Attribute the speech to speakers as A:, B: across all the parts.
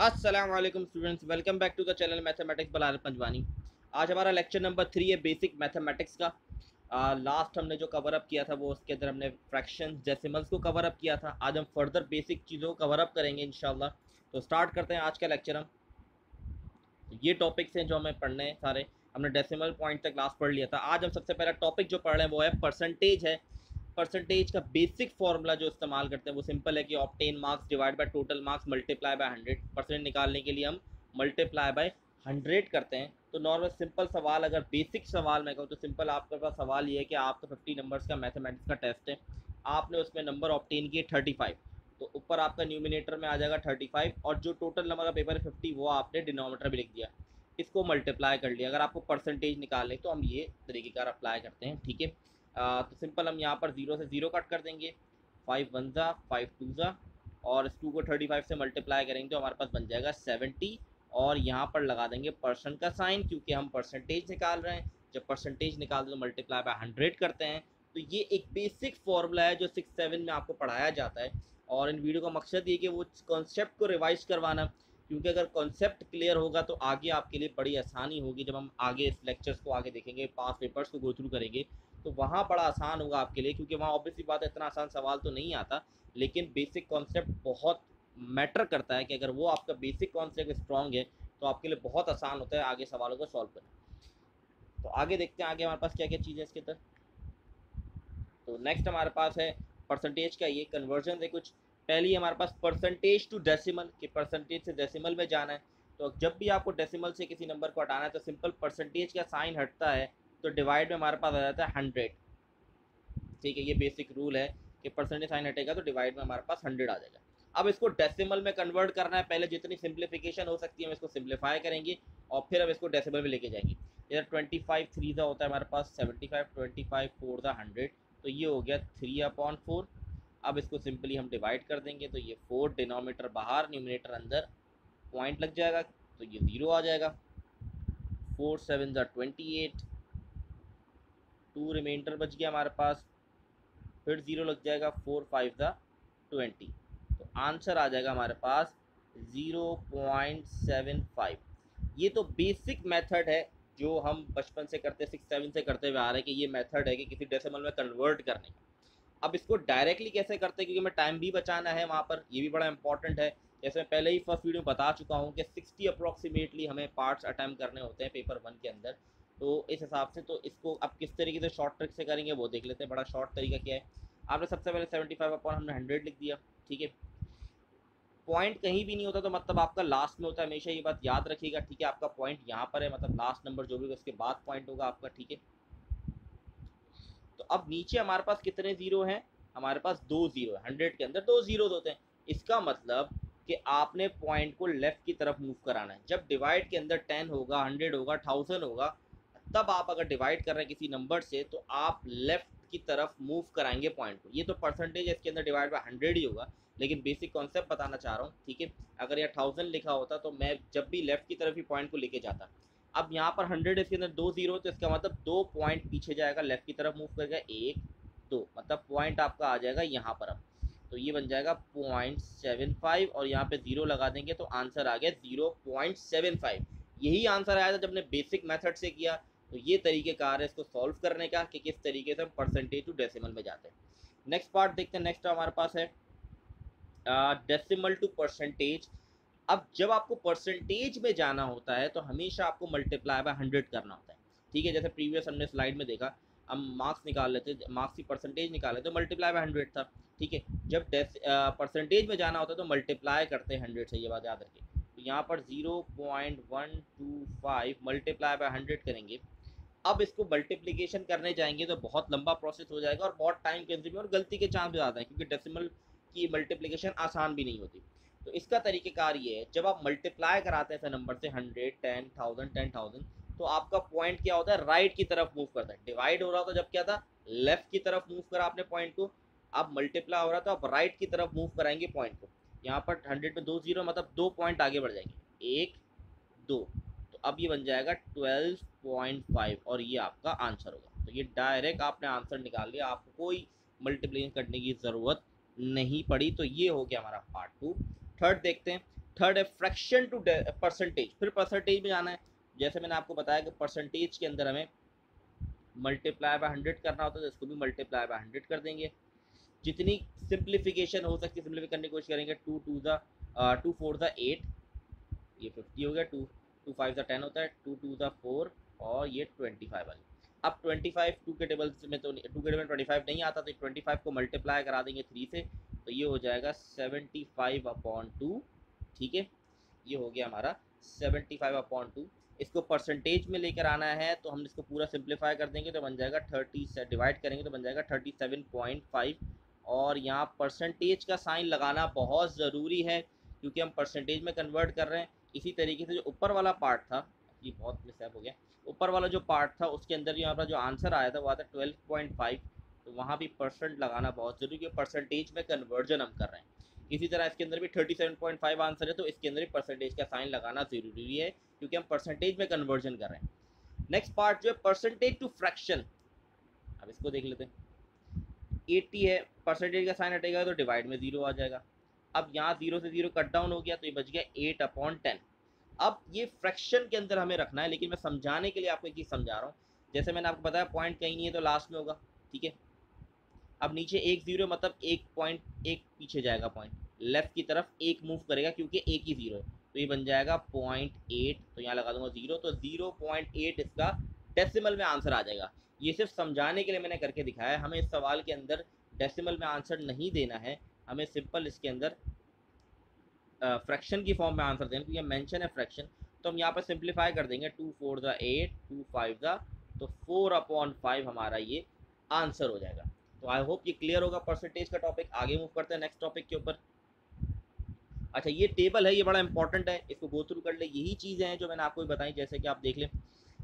A: अस्सलाम वालेकुम students, welcome back to the channel mathematics Bilal Panjwani. आज हमारा लेक्चर नंबर 3 है बेसिक मैथमेटिक्स का। लास्ट हमने जो कवर अप किया था वो उसके अंदर हमने फ्रैक्शंस डेसिमल्स को कवर अप किया था। आज हम फर्दर बेसिक चीज़ों को कवर अप करेंगे इंशाल्लाह। तो स्टार्ट करते हैं आज का लेक्चर हम। ये टॉपिक्स हैं जो हमें पढ़ने हैं सारे। हमने डेसिमल पॉइंट तक लास्ट पढ़ लिया था। आज हम सबसे पहला टॉपिक जो पढ़ रहे हैं वो है परसेंटेज है। परसेंटेज का बेसिक फॉर्मूला जो इस्तेमाल करते हैं वो सिंपल है कि obtain marks divide by total marks multiply by 100। निकालने के लिए हम मल्टीप्लाई बाय 100 करते हैं। तो नॉर्मल सिंपल सवाल, अगर बेसिक सवाल मैं कहूँ तो सिंपल आपके पास सवाल ये है कि आपका 50 नंबर्स का मैथमेटिक्स का टेस्ट है। आपने उसमें नंबर ऑब्टेन किए 35। तो ऊपर आपका न्यूमिनेटर में आ जाएगा 35 और जो टोटल नंबर का पेपर है 50 वो आपने डिनोमिनेटर में लिख दिया। इसको मल्टीप्लाई कर लिया। अगर आपको परसेंटेज निकालने तो हम ये तरीक़ेकार अप्लाई करते हैं, ठीक है। तो सिंपल हम यहाँ पर 0 से 0 कट कर देंगे। 5 1 ज़ा 5 2 ज़ा और इस 2 को 35 से मल्टीप्लाई करेंगे तो हमारे पास बन जाएगा 70। और यहाँ पर लगा देंगे परसेंट का साइन क्योंकि हम परसेंटेज निकाल रहे हैं। जब परसेंटेज निकालते तो मल्टीप्लाई बाय 100 करते हैं। तो ये एक बेसिक फॉर्मूला है जो 6 7 में आपको पढ़ाया जाता है। और इन वीडियो का मकसद ये कि वो कॉन्सेप्ट को रिवाइज करवाना, क्योंकि अगर कॉन्सेप्ट क्लियर होगा तो आगे आपके लिए बड़ी आसानी होगी। जब हम आगे इस लेक्चर्स को आगे देखेंगे, पास पेपर्स को गो थ्रू करेंगे तो वहाँ बड़ा आसान होगा आपके लिए, क्योंकि वहाँ ऑब्वियसली बात है इतना आसान सवाल तो नहीं आता, लेकिन बेसिक कॉन्सेप्ट बहुत मैटर करता है कि अगर वो आपका बेसिक कॉन्सेप्ट स्ट्रॉन्ग है तो आपके लिए बहुत आसान होता है आगे सवालों को सॉल्व करना। तो आगे देखते हैं आगे हमारे पास क्या क्या चीज़ें इसके अंदर। तो नेक्स्ट हमारे पास है परसेंटेज का ये कन्वर्जन है कुछ। पहली हमारे पास परसेंटेज टू डेसिमल, कि परसेंटेज से डेसिमल में जाना है। तो जब भी आपको डेसिमल से किसी नंबर को हटाना है तो सिंपल परसेंटेज का साइन हटता है तो डिवाइड में हमारे पास आ जाता है 100। ठीक है, ये बेसिक रूल है कि परसेंटेज साइन हटेगा तो डिवाइड में हमारे पास 100 आ जाएगा। अब इसको डेसिमल में कन्वर्ट करना है। पहले जितनी सिंप्लीफिकेशन हो सकती है हम इसको सिंप्लीफाई करेंगे और फिर हम इसको डेसिमल में लेके जाएंगे। इधर 25 3 ज़ा होता है हमारे पास 75, 25 4 ज़ा 100, तो ये हो गया 3/4। अब इसको सिंपली हम डिवाइड कर देंगे तो ये 4 डिनोमिनेटर बाहर न्यूमिनेटर अंदर, पॉइंट लग जाएगा तो ये 0 आ जाएगा। 4 7 ज़ा 28, 2 रिमाइंडर बच गया हमारे पास, फिर 0 लग जाएगा। 4 5 ज़ा 20, तो आंसर आ जाएगा हमारे पास 0.75। ये तो बेसिक मेथड है जो हम बचपन से करते 6 7 से करते हुए आ रहे हैं कि ये मेथड है कि किसी डेसिमल में कन्वर्ट करने का। अब इसको डायरेक्टली कैसे करते हैं, क्योंकि मैं टाइम भी बचाना है वहाँ पर, ये भी बड़ा इंपॉर्टेंट है। जैसे मैं पहले ही फर्स्ट वीडियो में बता चुका हूँ कि 60 अप्रॉक्सीमेटली हमें पार्ट्स अटैम्प्ट करने होते हैं पेपर 1 के अंदर। तो इस हिसाब से तो इसको अब किस तरीके से शॉर्ट ट्रिक से करेंगे वो देख लेते हैं। बड़ा शॉर्ट तरीका क्या है, आपने सबसे पहले 75 अपॉन हमने 100 लिख दिया, ठीक है। पॉइंट कहीं भी नहीं होता तो मतलब आपका लास्ट में होता है, हमेशा ये बात याद रखिएगा, ठीक है। आपका पॉइंट यहाँ पर है, मतलब लास्ट नंबर जो भी होगा उसके बाद पॉइंट होगा आपका, ठीक है। तो अब नीचे हमारे पास कितने जीरो हैं, हमारे पास 2 जीरो है। 100 के अंदर 2 जीरो होते हैं। इसका मतलब कि आपने पॉइंट को लेफ्ट की तरफ मूव कराना है। जब डिवाइड के अंदर 10 होगा, 100 होगा, 1000 होगा, तब आप अगर डिवाइड कर रहे हैं किसी नंबर से तो आप लेफ्ट की तरफ मूव कराएंगे पॉइंट को। ये तो परसेंटेज है, इसके अंदर डिवाइड बाय 100 ही होगा, लेकिन बेसिक कॉन्सेप्ट बताना चाह रहा हूँ, ठीक है। अगर यहाँ 1000 लिखा होता तो मैं जब भी लेफ्ट की तरफ ही पॉइंट को लेके जाता। अब यहाँ पर 100 इसके अंदर 2 जीरो, तो इसका मतलब 2 पॉइंट पीछे जाएगा, लेफ्ट की तरफ मूव करेगा, 1 2, मतलब पॉइंट आपका आ जाएगा यहाँ पर। अब तो ये बन जाएगा 0.75 और यहाँ पे 0 लगा देंगे तो आंसर आ गया 0.75। यही आंसर आया था जब ने बेसिक मेथड से किया। तो ये तरीक़ेकार है इसको सॉल्व करने का कि किस तरीके से हम परसेंटेज टू डेसिमल में जाते हैं। नेक्स्ट पार्ट देखते हैं। नेक्स्ट हमारे पास है डेसिमल टू परसेंटेज। अब जब आपको परसेंटेज में जाना होता है तो हमेशा आपको मल्टीप्लाई बाय 100 करना होता है, ठीक है। जैसे प्रीवियस हमने स्लाइड में देखा, हम मार्क्स निकाल लेते, मार्क्स की परसेंटेज निकाले तो मल्टीप्लाई बाय 100 था, ठीक है। जब परसेंटेज में जाना होता है तो मल्टीप्लाई करते हैं 100 से, ये बात याद रखिए। तो यहाँ पर 0.125 मल्टीप्लाई बाय 100 करेंगे। अब इसको मल्टीप्लिकेशन करने जाएंगे तो बहुत लंबा प्रोसेस हो जाएगा और बहुत टाइम कंज्यूमिंग और गलती के चांस ज़्यादा है, क्योंकि डेसिमल की मल्टीप्लिकेशन आसान भी नहीं होती। तो इसका तरीक़ेकार ये है, जब आप मल्टीप्लाई कराते हैं ऐसे नंबर से 100 10,000 10,000, तो आपका पॉइंट क्या होता है, राइट की तरफ मूव करता है। डिवाइड हो रहा था जब क्या था, लेफ्ट की तरफ मूव करा आपने पॉइंट को। अब मल्टीप्लाई हो रहा था, अब राइट की तरफ मूव कराएंगे पॉइंट को। यहाँ पर 100 में 2 जीरो, मतलब 2 पॉइंट आगे बढ़ जाएंगे, 1 2। तो अब ये बन जाएगा 12.5 और ये आपका आंसर होगा। तो ये डायरेक्ट आपने आंसर निकाल लिया, आपको कोई मल्टीप्लिकेशन करने की ज़रूरत नहीं पड़ी। तो ये हो गया हमारा पार्ट 2। थर्ड देखते हैं। थर्ड है फ्रैक्शन टू परसेंटेज, फिर परसेंटेज में जाना है। जैसे मैंने आपको बताया कि परसेंटेज के अंदर हमें मल्टीप्लाई बाय 100 करना होता है, तो इसको भी मल्टीप्लाई बाय 100 कर देंगे। जितनी सिंप्लीफिकेशन हो सकती है सिंप्लीफाई करने की कोशिश करेंगे। 2 4 ज़ा 8, ये 50 हो गया। 2 5 ज़ा 10 होता है, 2 2 ज़ा 4 और ये 25 वाली। अब 25 टू के टेबल में तो 2 के टेबल में 25 नहीं आता, तो 25 को मल्टीप्लाई करा देंगे 3 से, तो ये हो जाएगा 75/2। ठीक है, ये हो गया हमारा 75/2। इसको परसेंटेज में लेकर आना है, तो हम इसको पूरा सिंप्लीफाई कर देंगे तो बन जाएगा 30 से डिवाइड करेंगे तो बन जाएगा 37.5। और यहाँ परसेंटेज का साइन लगाना बहुत ज़रूरी है क्योंकि हम परसेंटेज में कन्वर्ट कर रहे हैं। इसी तरीके से जो ऊपर वाला पार्ट था, ये बहुत मिसहैप हो गया, ऊपर वाला जो पार्ट था उसके अंदर यहाँ पर जो आंसर आया था वो आता 12.5, तो वहाँ भी परसेंट लगाना बहुत ज़रूरी है, परसेंटेज में कन्वर्जन हम कर रहे हैं। इसी तरह इसके अंदर भी 37.5 आंसर है, तो इसके अंदर भी परसेंटेज का साइन लगाना ज़रूरी है क्योंकि हम परसेंटेज में कन्वर्जन कर रहे हैं। नेक्स्ट पार्ट जो है परसेंटेज टू फ्रैक्शन, अब इसको देख लेते हैं। 80 है, परसेंटेज का साइन हटेगा तो डिवाइड में 0 आ जाएगा। अब यहाँ 0 से 0 कट डाउन हो गया तो ये बच गया 8/10। अब ये फ्रैक्शन के अंदर हमें रखना है, लेकिन मैं समझाने के लिए आपको एक चीज़ समझा रहा हूँ। जैसे मैंने आपको बताया पॉइंट कहीं नहीं है तो लास्ट में होगा, ठीक है। अब नीचे एक 0 मतलब एक पॉइंट एक पीछे जाएगा, पॉइंट लेफ्ट की तरफ एक मूव करेगा क्योंकि एक ही 0 है, तो ये बन जाएगा 0.8, तो यहाँ लगा दूंगा 0, तो 0.8 इसका डेसिमल में आंसर आ जाएगा। ये सिर्फ समझाने के लिए मैंने करके दिखाया है, हमें इस सवाल के अंदर डेसिमल में आंसर नहीं देना है, हमें सिंपल इसके अंदर फ्रैक्शन की फॉर्म में आंसर देना, क्योंकि मेंशन है फ्रैक्शन। तो हम यहाँ पर सिंप्लीफाई कर देंगे, 2 4 ज़ा 8, 2 5 ज़ा, तो 4/5 हमारा ये आंसर हो जाएगा। तो आई होप ये क्लियर होगा परसेंटेज का टॉपिक। आगे मूव करते हैं नेक्स्ट टॉपिक के ऊपर। अच्छा, ये टेबल है, ये बड़ा इंपॉर्टेंट है, इसको गो थ्रू कर ले। यही चीज़ें हैं जो मैंने आपको बताई, जैसे कि आप देख लें,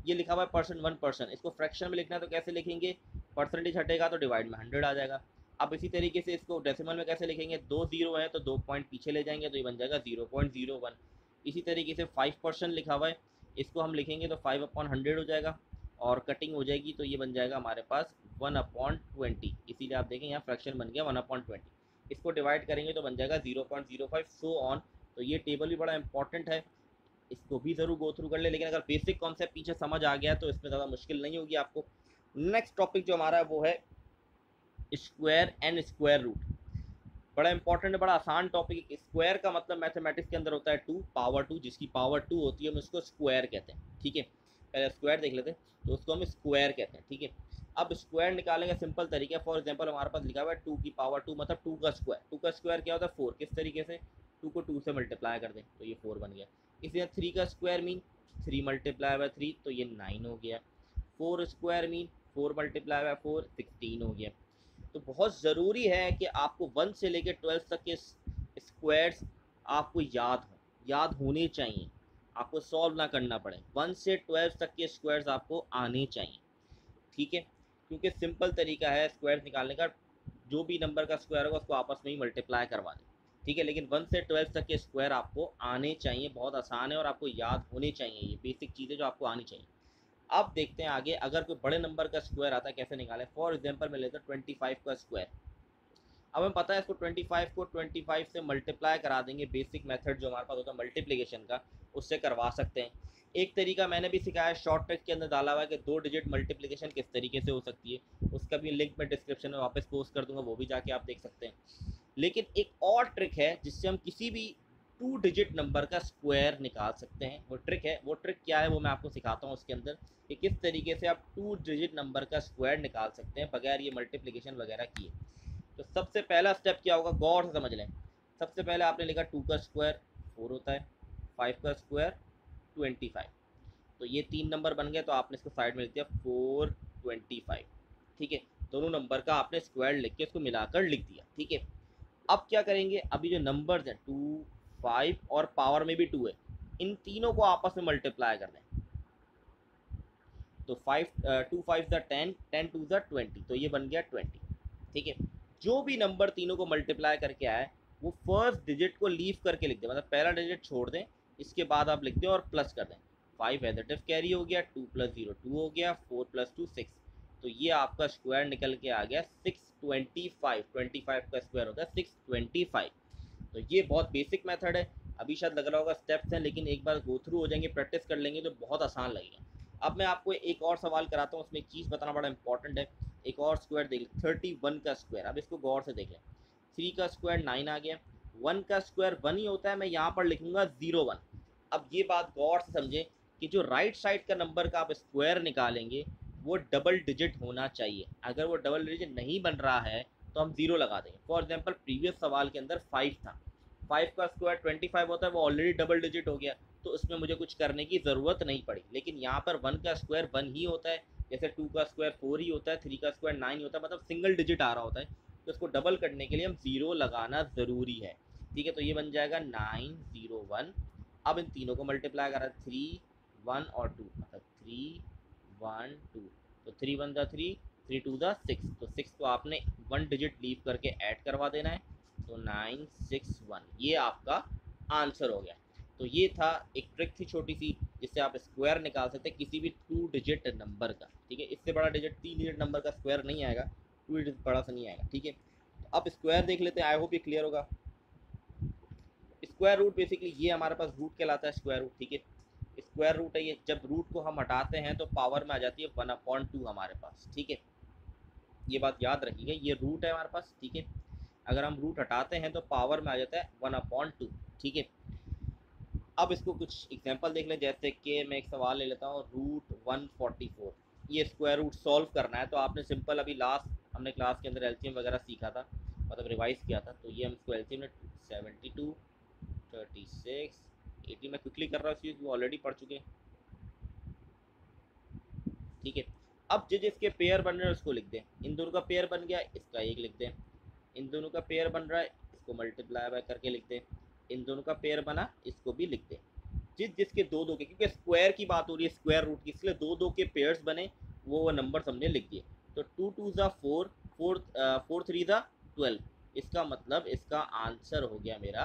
A: ये लिखा हुआ है परसेंट 1%, इसको फ्रैक्शन में लिखना है तो कैसे लिखेंगे, परसेंटेज हटेगा तो डिवाइड में 100 आ जाएगा। अब इसी तरीके से इसको डेसिमल में कैसे लिखेंगे, 2 0 है तो 2 पॉइंट पीछे ले जाएंगे तो ये बन जाएगा 0.01। इसी तरीके से 5% लिखा हुआ है, इसको हम लिखेंगे तो 5/100 हो जाएगा, और कटिंग हो जाएगी तो ये बन जाएगा हमारे पास 1/20। इसीलिए आप देखें यहाँ फ्रैक्शन बन गया 1/20। इसको डिवाइड करेंगे तो बन जाएगा 0.05 सो ऑन। तो ये टेबल भी बड़ा इंपॉर्टेंट है, इसको भी ज़रूर गो थ्रू कर ले, लेकिन अगर बेसिक कॉन्सेप्ट पीछे समझ आ गया तो इसमें ज़्यादा मुश्किल नहीं होगी आपको। नेक्स्ट टॉपिक जो हमारा है वो है स्क्वायर एंड स्क्वायर रूट। बड़ा इंपॉर्टेंट है, बड़ा आसान टॉपिक। स्क्वायर का मतलब मैथमेटिक्स के अंदर होता है 2 पावर 2, जिसकी पावर 2 होती है हम उसको स्क्वायर कहते हैं, ठीक है। पहले स्क्वायर देख लेते हैं, तो उसको हम स्क्वायर कहते हैं, ठीक है। अब स्क्वायर निकालेंगे सिंपल तरीका, फॉर एग्जांपल हमारे पास लिखा हुआ है 2 की पावर 2 मतलब 2 का स्क्वायर। 2 का स्क्वायर क्या होता है 4, किस तरीके से 2 को 2 से मल्टीप्लाई कर दें तो ये 4 बन गया। इसी तरह 3 का स्क्वायर मीन 3 मल्टीप्लाई बाय 3 तो ये 9 हो गया। 4 स्क्वायर मीन 4 मल्टीप्लाई बाय 4 16 हो गया। तो बहुत ज़रूरी है कि आपको 1 से लेकर 12 तक के स्क्वायर्स आपको याद होने चाहिए, आपको सॉल्व ना करना पड़े। 1 से 12 तक के स्क्वायर्स आपको आने चाहिए, ठीक है। क्योंकि सिंपल तरीका है स्क्वायर्स निकालने का, जो भी नंबर का स्क्वायर होगा उसको आपस में ही मल्टीप्लाई करवा दें, ठीक है। लेकिन 1 से 12 तक के स्क्वायर आपको आने चाहिए, बहुत आसान है और आपको याद होने चाहिए, ये बेसिक चीज़ें जो आपको आनी चाहिए। अब देखते हैं आगे, अगर कोई बड़े नंबर का स्क्वायर आता है कैसे निकालें। फॉर एग्जांपल मैं लेता हूँ 25 का स्क्वायर। अब हमें पता है इसको 25 को 25 से मल्टीप्लाई करा देंगे, बेसिक मेथड जो हमारे पास होता है मल्टीप्लिकेशन का, उससे करवा सकते हैं। एक तरीका मैंने भी सिखाया, शॉर्ट ट्रिक के अंदर डाला हुआ है कि 2 डिजिट मल्टीप्लिकेशन किस तरीके से हो सकती है, उसका भी लिंक मैं डिस्क्रिप्शन में वापस पोस्ट कर दूंगा, वो भी जाके आप देख सकते हैं। लेकिन एक और ट्रिक है जिससे हम किसी भी 2 डिजिट नंबर का स्क्वायर निकाल सकते हैं, वो ट्रिक है। वो ट्रिक क्या है वो मैं आपको सिखाता हूँ उसके अंदर, कि किस तरीके से आप 2 डिजिट नंबर का स्क्वायर निकाल सकते हैं बगैर ये मल्टीप्लिकेशन वगैरह किए। तो सबसे पहला स्टेप क्या होगा, गौर से समझ लें। सबसे पहले आपने लिखा 2 का स्क्वायर 4 होता है, 5 का स्क्वायर 25, तो ये 3 नंबर बन गए, तो आपने इसको साइड में लिख दिया 425, ठीक है। दोनों नंबर का आपने स्क्वायर लिख के इसको मिलाकर लिख दिया, ठीक है। अब क्या करेंगे, अभी जो नंबर्स हैं 2 5 और पावर में भी 2 है, इन तीनों को आपस में मल्टीप्लाई कर दें। तो 2 5 ज़ा 10, 10 2 ज़ा 20, तो ये बन गया 20, ठीक है। जो भी नंबर तीनों को मल्टीप्लाई करके आए वो फर्स्ट डिजिट को लीव करके लिख दें, मतलब पहला डिजिट छोड़ दें, इसके बाद आप लिख दें और प्लस कर दें। 5 एडिटिव कैरी हो गया, 2 + 0 2 हो गया, 4 + 2 6, तो ये आपका स्क्वायर निकल के आ गया 625। 25 का स्क्वायर होता है 625। तो ये बहुत बेसिक मेथड है, अभी शायद लग रहा होगा स्टेप्स हैं, लेकिन एक बार गो थ्रू हो जाएंगे, प्रैक्टिस कर लेंगे तो बहुत आसान लगेगा। अब मैं आपको एक और सवाल कराता हूँ, उसमें एक चीज़ बताना बड़ा इंपॉर्टेंट है। एक और स्क्वायर देख लें, 31 का स्क्वायर। अब इसको गौर से देख लें, 3 का स्क्वायर 9 आ गया, 1 का स्क्वायर 1 ही होता है, मैं यहाँ पर लिखूंगा 01। अब ये बात गौर से समझें कि जो राइट साइड का नंबर का आप स्क्वायर निकालेंगे वो डबल डिजिट होना चाहिए। अगर वो डबल डिजिट नहीं बन रहा है तो हम जीरो लगा देंगे। फॉर एग्जाम्पल प्रीवियस सवाल के अंदर 5 था, 5 का स्क्वायर 25 होता है, वो ऑलरेडी डबल डिजिट हो गया, तो उसमें मुझे कुछ करने की ज़रूरत नहीं पड़ी। लेकिन यहाँ पर 1 का स्क्वायर 1 ही होता है, जैसे 2 का स्क्वायर 4 ही होता है, 3 का स्क्वायर 9 ही होता है, मतलब सिंगल डिजिट आ रहा होता है, तो इसको डबल करने के लिए हम ज़ीरो लगाना ज़रूरी है। ठीक है, तो ये बन जाएगा 901। अब इन तीनों को मल्टीप्लाई करा, 3 1 और 2, मतलब 3 1 2, तो 3 1 द 3, 3 2 द 6, तो 6 को आपने 1 डिजिट लीव करके ऐड करवा देना है, तो 961, ये आपका आंसर हो गया। तो ये था एक ट्रिक थी छोटी सी, जिससे आप स्क्वायर निकाल सकते हैं किसी भी 2 डिजिट नंबर का। ठीक है, इससे बड़ा डिजिट 3 डिजिट नंबर का स्क्वायर नहीं आएगा, 2 डिजिट बड़ा सा नहीं आएगा। ठीक है, तो अब स्क्वायर देख लेते हैं, आई होप ये क्लियर होगा। स्क्वायर रूट बेसिकली ये हमारे पास रूट कहलाता है, स्क्वायर रूट। ठीक है, स्क्वायर रूट है ये, जब रूट को हम हटाते हैं तो पावर में आ जाती है 1/2 हमारे पास। ठीक है, ये बात याद रखिएगा, ये रूट है हमारे पास। ठीक है, अगर हम रूट हटाते हैं तो पावर में आ जाता है 1/2। ठीक है, अब इसको कुछ एग्जांपल देख लें, जैसे कि मैं एक सवाल ले लेता हूँ, रूट 144। ये स्क्वायर रूट सॉल्व करना है, तो आपने सिंपल अभी लास्ट हमने क्लास के अंदर एलसीएम वगैरह सीखा था, मतलब रिवाइज किया था, तो ये हम इसको एलसीएम में 72 36 80, मैं क्विकली कर रहा हूँ क्योंकि ऑलरेडी पढ़ चुके हैं। ठीक है, अब जिसके पेयर बन रहे हैं उसको लिख दें, इन दोनों का पेयर बन गया, इसका एक लिख दें, इन दोनों का पेयर बन रहा है, इसको मल्टीप्लाई बाय करके लिख दें, इन दोनों का पेयर बना, इसको भी लिख दें। जिसके दो दो के, क्योंकि स्क्वायर की बात हो रही है, स्क्वायर रूट की, इसलिए दो दो के पेयर्स बने, वो नंबर हमने लिख दिए। तो 2 2 ज़ा 4, 4 3 ज़ा 12, इसका मतलब इसका आंसर हो गया मेरा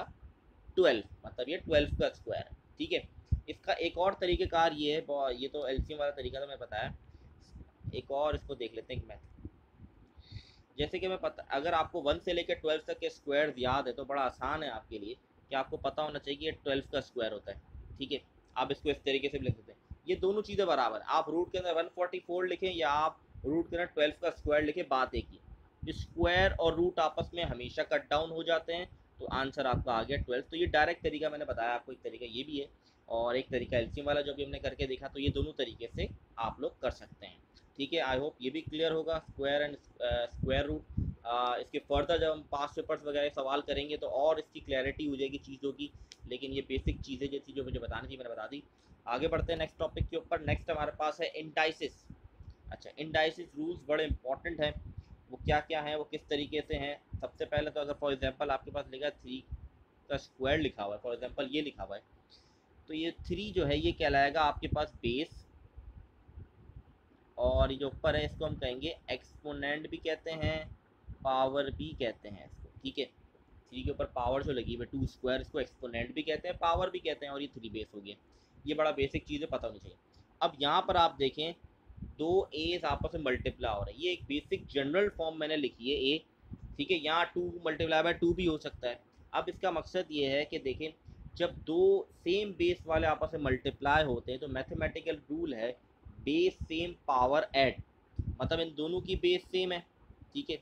A: 12, मतलब ये 12 का स्क्वायर है। ठीक है, इसका एक और तरीक़ेकार ये है, ये तो एलसीएम वाला तरीका तो मैं बताया, एक और इसको देख लेते हैं मैथ। जैसे कि मैं पता, अगर आपको 1 से लेकर 12 तक के स्क्वायर याद है तो बड़ा आसान है आपके लिए कि आपको पता होना चाहिए कि ये 12 का स्क्वायर होता है। ठीक है, आप इसको इस तरीके से भी लिख सकते हैं, ये दोनों चीज़ें बराबर, आप रूट के अंदर 144 लिखें या आप रूट के अंदर 12 का स्क्वायर लिखें, बात एक ही। स्क्वायर और रूट आपस में हमेशा कट डाउन हो जाते हैं, तो आंसर आपका आ गया 12। तो ये डायरेक्ट तरीका मैंने बताया आपको, एक तरीका ये भी है और एक तरीका एलसीएम वाला जो भी हमने करके देखा, तो ये दोनों तरीके से आप लोग कर सकते हैं। ठीक है, आई होप ये भी क्लियर होगा, स्क्वायर एंड स्क्वायर रूट। इसके फर्दर जब हम पास्ट पेपर्स वगैरह सवाल करेंगे तो और इसकी क्लैरिटी हो जाएगी चीज़ों की, लेकिन ये बेसिक चीज़ें जो थी जो मुझे बतानी थी मैंने बता दी। आगे बढ़ते हैं नेक्स्ट टॉपिक के ऊपर। नेक्स्ट हमारे पास है इंडाइसिस। अच्छा, इंडाइसिस रूल्स बड़े इंपॉर्टेंट हैं, वो क्या क्या हैं, वो किस तरीके से हैं। सबसे पहले तो अगर फॉर एग्जांपल आपके पास लिखा है 3 का स्क्वायर लिखा हुआ है, फॉर एग्जांपल ये लिखा हुआ है, तो ये 3 जो है ये कहलाएगा आपके पास बेस, और ये जो ऊपर है इसको हम कहेंगे एक्सपोनेंट भी कहते हैं, पावर भी कहते हैं इसको। ठीक है, 3 के ऊपर पावर जो लगी हुई है 2 स्क्वायर, इसको एक्सपोनेंट भी कहते हैं, पावर भी कहते हैं, और ये 3 बेस हो गया। ये बड़ा बेसिक चीज़ है, पता होनी चाहिए। अब यहाँ पर आप देखें, दो एज आपस में मल्टीप्लाई हो रहा है, ये एक बेसिक जनरल फॉर्म मैंने लिखी है ए। ठीक है, यहाँ 2 मल्टीप्लाई बाय 2 भी हो सकता है। अब इसका मकसद ये है कि देखें, जब दो सेम बेस वाले आपस में मल्टीप्लाई होते हैं तो मैथमेटिकल रूल है बेस सेम पावर ऐड, मतलब इन दोनों की बेस सेम है। ठीक है,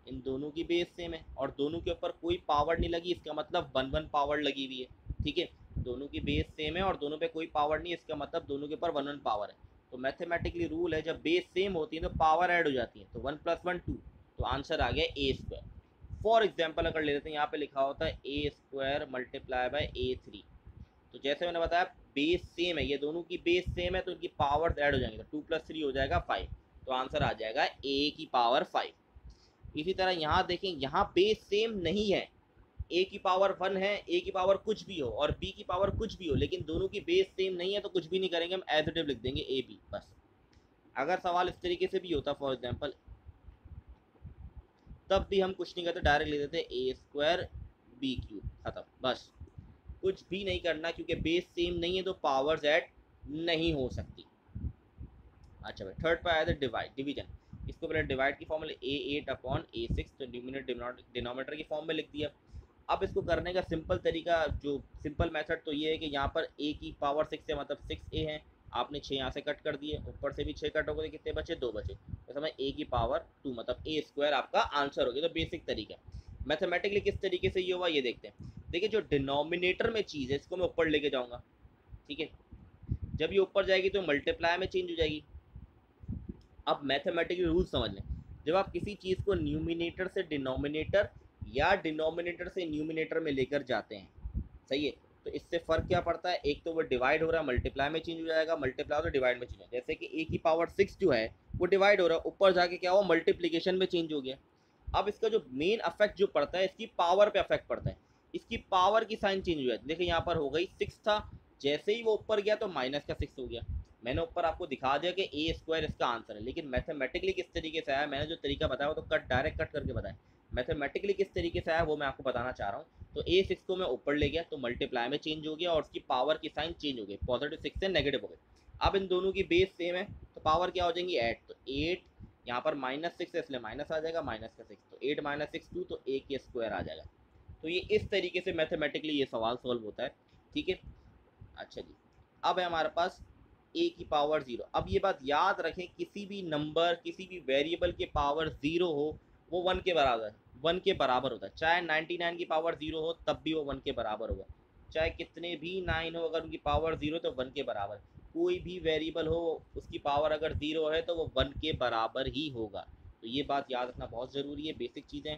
A: इन दोनों की बेस सेम है और दोनों के ऊपर कोई पावर नहीं लगी, इसका मतलब 1 1 पावर लगी हुई है। ठीक है, दोनों की बेस सेम है और दोनों पे कोई पावर नहीं है, इसका मतलब दोनों के ऊपर 1 1 पावर है। तो मैथमेटिकली रूल है जब बेस सेम होती है तो पावर ऐड हो जाती है, तो 1 + 1 2, तो आंसर आ गया ए स्क्वायर। फॉर एग्जाम्पल अगर ले लेते हैं, यहाँ पे लिखा होता है ए स्क्वायर मल्टीप्लाई बाय A3, तो जैसे मैंने बताया बेस सेम है, ये दोनों की बेस सेम है तो इनकी पावर ऐड हो जाएंगे, तो 2 + 3 हो जाएगा 5, तो आंसर आ जाएगा ए की पावर 5। इसी तरह यहाँ देखें, यहाँ बेस सेम नहीं है, ए की पावर 1 है, ए की पावर कुछ भी हो और बी की पावर कुछ भी हो, लेकिन दोनों की बेस सेम नहीं है, तो कुछ भी नहीं करेंगे, हम एज इट इज लिख देंगे ए बी बस। अगर सवाल इस तरीके से भी होता फॉर एग्जाम्पल, तब भी हम कुछ नहीं करते, डायरेक्ट लिख देते ए स्क्वायर बी क्यूब, खत्म, बस कुछ भी नहीं करना, क्योंकि बेस सेम नहीं है तो पावर्स ऐड नहीं हो सकती। अच्छा भाई, थर्ड पर आया था डिवाइड, डिवीजन। इसको पहले डिवाइड की फॉर्म में A8/A6, तो न्यूमिनेटर डिनोमिनेटर की फॉर्म में लिख दिया। अब इसको करने का सिंपल तरीका, जो सिंपल मेथड तो ये है कि यहाँ पर a की पावर 6 है, मतलब 6a है, आपने 6 यहाँ से कट कर दिए, ऊपर से भी 6 कट हो गए, कितने बचे, 2 बचे, तो समय a की पावर 2 मतलब a स्क्वायर आपका आंसर हो गया। तो बेसिक तरीका मैथमेटिकली किस तरीके से ये हुआ ये देखते हैं। देखिए जो डिनोमिनेटर में चीज़ है इसको मैं ऊपर लेके जाऊँगा, ठीक है, जब ये ऊपर जाएगी तो मल्टीप्लाई में चेंज हो जाएगी। अब मैथमेटिकल रूल समझ लें, जब आप किसी चीज़ को न्यूमिनेटर से डिनोमिनेटर या डिनोमिनेटर से न्यूमिनेटर में लेकर जाते हैं, सही है, तो इससे फ़र्क क्या पड़ता है, एक तो वो डिवाइड हो रहा है मल्टीप्लाई में चेंज हो जाएगा, मल्टीप्लाई हो तो डिवाइड में चेंज हो जाएगा। जैसे कि ए की पावर 6 जो है वो डिवाइड हो रहा है, ऊपर जाके क्या हुआ, मल्टीप्लीकेशन में चेंज हो गया। अब इसका जो मेन अफेक्ट जो पड़ता है इसकी पावर पे अफेक्ट पड़ता है, इसकी पावर की साइन चेंज हो जाती है। देखिए यहाँ पर हो गई 6 था, जैसे ही वो ऊपर गया तो माइनस का 6 हो गया। मैंने ऊपर आपको दिखा दिया कि ए स्क्वायर इसका आंसर है, लेकिन मैथमेटिकली किस तरीके से आया, मैंने जो तरीका बताया वो तो डायरेक्ट कट करके बताया, मैथमेटिकली किस तरीके से आया वो मैं आपको बताना चाह रहा हूँ। तो ए 6 को मैं ऊपर ले गया तो मल्टीप्लाई में चेंज हो गया और उसकी पावर की साइन चेंज हो गई, पॉजिटिव 6 से नेगेटिव हो गई। अब इन दोनों की बेस सेम है तो पावर क्या हो जाएंगी 8, तो 8 यहाँ पर -6 है इसलिए माइनस आ जाएगा, माइनस का 6 तो 8 - 6 2 तो a के स्क्वायर आ जाएगा। तो ये इस तरीके से मैथमेटिकली ये सवाल सॉल्व होता है, ठीक है। अच्छा जी, अब है हमारे पास a की पावर 0। अब ये बात याद रखें, किसी भी नंबर किसी भी वेरिएबल के पावर 0 हो वो 1 के बराबर है, 1 के बराबर होता है। चाहे 99 की पावर 0 हो तब भी वो 1 के बराबर होगा, चाहे कितने भी 9 हो अगर उनकी पावर 0 तो 1 के बराबर। कोई भी वेरिएबल हो उसकी पावर अगर 0 है तो वो 1 के बराबर ही होगा। तो ये बात याद रखना बहुत ज़रूरी है, बेसिक चीज़ें।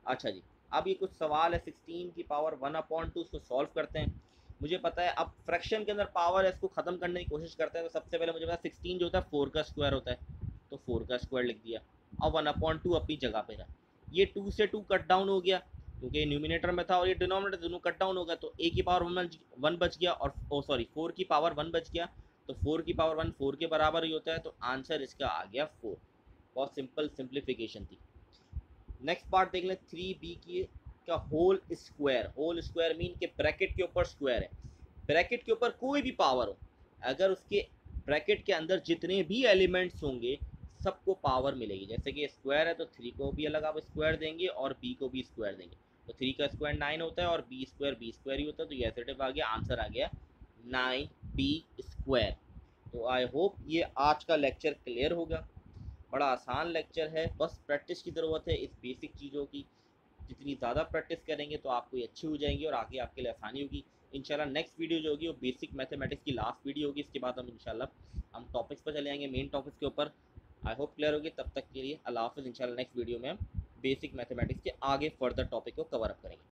A: अच्छा जी, अब ये कुछ सवाल है 16 की पावर 1/2, उसको सॉल्व करते हैं। मुझे पता है अब फ्रैक्शन के अंदर पावर है, इसको ख़त्म करने की कोशिश करते हैं। तो सबसे पहले मुझे पता है 16 जो होता है 4 का स्क्वायर होता है, तो 4 का स्क्वायर लिख दिया और 1/2 अपनी जगह पे रहा। ये 2 से 2 कट डाउन हो गया क्योंकि न्यूमिनेटर में था और ये डिनोमिनेटर, दोनों कट डाउन हो गया, तो a की पावर 1 बच गया और सॉरी 4 की पावर 1 बच गया। तो 4 की पावर 1 4 के बराबर ही होता है, तो आंसर इसका आ गया 4। बहुत सिंपल सिंप्लीफिकेशन थी। नेक्स्ट पार्ट देख लें 3b की का whole square. Whole square mean के ब्रैकेट के ऊपर स्क्वायर है, ब्रैकेट के ऊपर कोई भी पावर हो, अगर उसके ब्रैकेट के अंदर जितने भी एलिमेंट्स होंगे सबको पावर मिलेगी। जैसे कि स्क्वायर है तो 3 को भी अलग आप स्क्वायर देंगे और b को भी स्क्वायर देंगे, तो 3 का स्क्वायर 9 होता है और b स्क्वायर ही होता है, तो ये एसेटिव आ गया, आंसर आ गया 9b स्क्वायर। तो आई होप ये आज का लेक्चर क्लियर होगा। बड़ा आसान लेक्चर है, बस प्रैक्टिस की ज़रूरत है इस बेसिक चीज़ों की। जितनी ज़्यादा प्रैक्टिस करेंगे तो आपको ये अच्छी हो जाएंगी और आगे आपके लिए आसानी होगी। इंशाल्लाह नेक्स्ट वीडियो जो होगी वो बेसिक मैथमेटिक्स की लास्ट वीडियो होगी, इसके बाद हम इंशाल्लाह हम टॉपिक्स पर चले जाएंगे, मेन टॉपिक्स के ऊपर। आई होप क्लियर होगी। तब तक के लिए अल्लाह हाफ़िज़। इंशाल्लाह नेक्स्ट वीडियो में हम बेसिक मैथमेटिक्स के आगे फर्दर टॉपिक को कवर अप करेंगे।